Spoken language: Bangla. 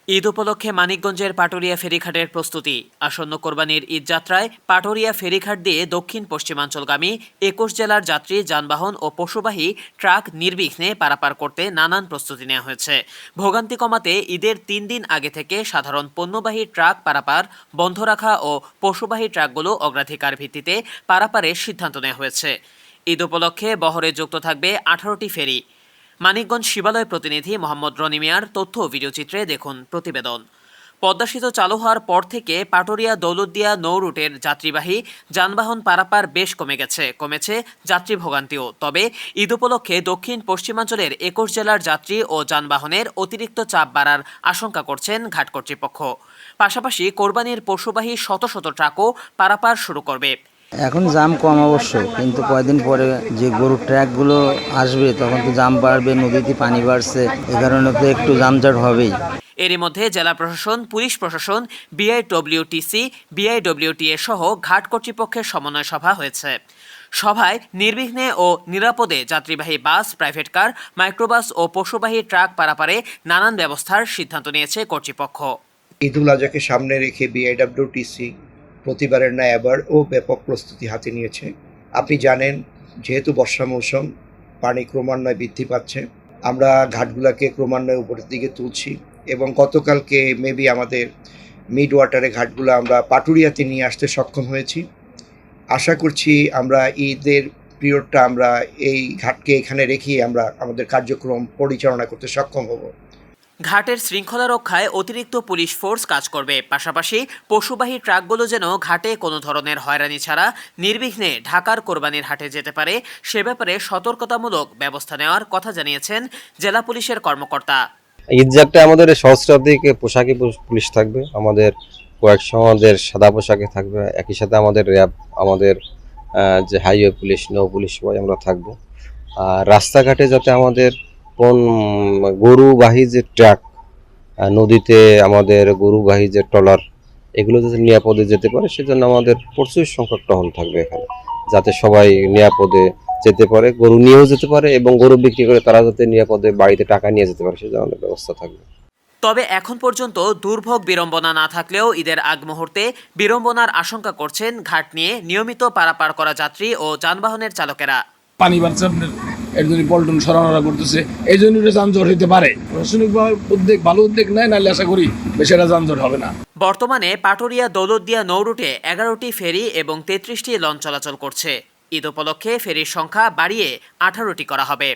ঈদ উপলক্ষে মানিকগঞ্জের পাটুরিয়া ফেরিঘাটের প্রস্তুতি। আসন্ন কোরবানির ঈদ যাত্রায় পাটুরিয়া ফেরিঘাট দিয়ে দক্ষিণ পশ্চিমাঞ্চলগামী ২১ জেলার যাত্রী, যানবাহন ও পশুবাহী ট্রাক নির্বিঘ্নে পারাপার করতে নানান প্রস্তুতি নেওয়া হয়েছে। ভোগান্তি কমাতে ঈদের ৩ দিন আগে থেকে সাধারণ পণ্যবাহী ট্রাক পারাপার বন্ধ রাখা ও পশুবাহী ট্রাকগুলো অগ্রাধিকার ভিত্তিতে পারাপারের সিদ্ধান্ত নেওয়া হয়েছে। ঈদ উপলক্ষে বহরে যুক্ত থাকবে ১৮টি ফেরি। মানিকগঞ্জ শিবালয় প্রতিনিধি মোহাম্মদ রনি মিয়ার তথ্য ও ভিডিওচিত্রে দেখুন প্রতিবেদন। পদ্মা সেতু চালু হওয়ার পর থেকে পাটুরিয়া দৌলতদিয়া নৌ রুটের যাত্রীবাহী যানবাহন পারাপার বেশ কমেছে যাত্রী ভোগান্তিও। তবে ঈদ উপলক্ষে দক্ষিণ পশ্চিমাঞ্চলের ২১ জেলার যাত্রী ও যানবাহনের অতিরিক্ত চাপ বাড়ার আশঙ্কা করছেন ঘাট কর্তৃপক্ষ। পাশাপাশি কোরবানির পশুবাহী শত শত ট্রাকও পারাপার শুরু করবে। এখন জাম কম অবশ্য, কিন্তু কয়েকদিন পরে যে গরুর ট্র্যাকগুলো আসবে তখন তো জাম বাড়বে, নদীতে পানি বাড়ছে, এ কারণে তো একটু যানজট হবেই। এরই মধ্যে জেলা প্রশাসন, পুলিশ প্রশাসন, বিআইডব্লিউটিসি, বিআইডব্লিউটিএ সহ ঘাট কর্তৃপক্ষের সমন্বয় সভা হয়েছে। সভায় নির্বিঘ্নে ও নিরাপদে যাত্রীবাহী বাস, প্রাইভেট কার, মাইক্রোবাস ও পশুবাহী ট্রাক পারাপারে নানান ব্যবস্থার সিদ্ধান্ত নিয়েছে কর্তৃপক্ষ। ঈদুল আজহাকে সামনে রেখে বিআইডব্লিউটিসি প্রতিবারের ন্যায় এবারও ব্যাপক প্রস্তুতি হাতে নিয়েছে। আপনি জানেন, যেহেতু বর্ষা মৌসুম, পানি ক্রমান্বয়ে বৃদ্ধি পাচ্ছে, আমরা ঘাটগুলোকে ক্রমান্বয়ে উপরের দিকে তুলছি এবং গতকালকে মেবি আমাদের মিড ওয়াটারে ঘাটগুলো আমরা পাটুরিয়াতে নিয়ে আসতে সক্ষম হয়েছি। আশা করছি আমরা ঈদের পিরিয়ডটা আমরা এই ঘাটকে এখানে রেখেই আমরা আমাদের কার্যক্রম পরিচালনা করতে সক্ষম হব। ঘাটের শৃঙ্খলা রক্ষায় অতিরিক্ত পুলিশ ফোর্স কাজ করবে। পাশাপাশি পশুবাহী ট্রাকগুলো যেন ঘাটে কোনো ধরনের হয়রানি ছাড়া নির্বিঘ্নে ঢাকার কোরবানির হাটে যেতে পারে, সে ব্যাপারে সতর্কতামূলক ব্যবস্থা নেওয়ার কথা জানিয়েছেন জেলা পুলিশের কর্মকর্তা। ঈদ যাত্রায় আমাদের সহস্রাধিক পোশাকে পুলিশ থাকবে, আমাদের কয়েকশো আমাদের সাদা পোশাকে থাকবে, একই সাথে আমাদের র্যাব, আমাদের যে হাইওয়ে পুলিশ, নৌ পুলিশ সবাই আমরা থাকবো। আর রাস্তাঘাটে যাতে আমাদের কোন গরুবাহী যে ট্রাক, নদীতে আমাদের গরুবাহী যে ট্রলার, এগুলো যাতে নিরাপদে যেতে পারে সেজন্য আমাদের প্রচুর সংখ্যক টহল থাকবে এখানে, যাতে সবাই নিরাপদে যেতে পারে, গরু নিয়েও যেতে পারে এবং গরু বিক্রি করে তারা যাতে নিরাপদে বাড়িতে টাকা নিয়ে যেতে পারে সেজন্য আমাদের ব্যবস্থা থাকবে। তবে এখন পর্যন্ত দুর্ভোগ বিড়ম্বনা না থাকলেও ঈদের আগ মুহূর্তে বিড়ম্বনার আশঙ্কা করছেন ঘাট নিয়ে নিয়মিত পারাপার করা যাত্রী ও যানবাহনের চালকেরা। পানি বাড়ছে, আপনার এর জন্য পল্টন সরানোরা করতেছে, এই জন্য এটা যানজট হইতে পারে। প্রশাসনিকভাবে ভালো উদ্যোগ নেয়, নাহলে আশা করি বেশি একটা যানজট হবে না। বর্তমানে পাটুরিয়া দৌলতদিয়া নৌ রুটে ১১টি ফেরি এবং ৩৩টি লঞ্চ চলাচল করছে। ঈদ উপলক্ষে ফেরির সংখ্যা বাড়িয়ে ১৮টি করা হবে।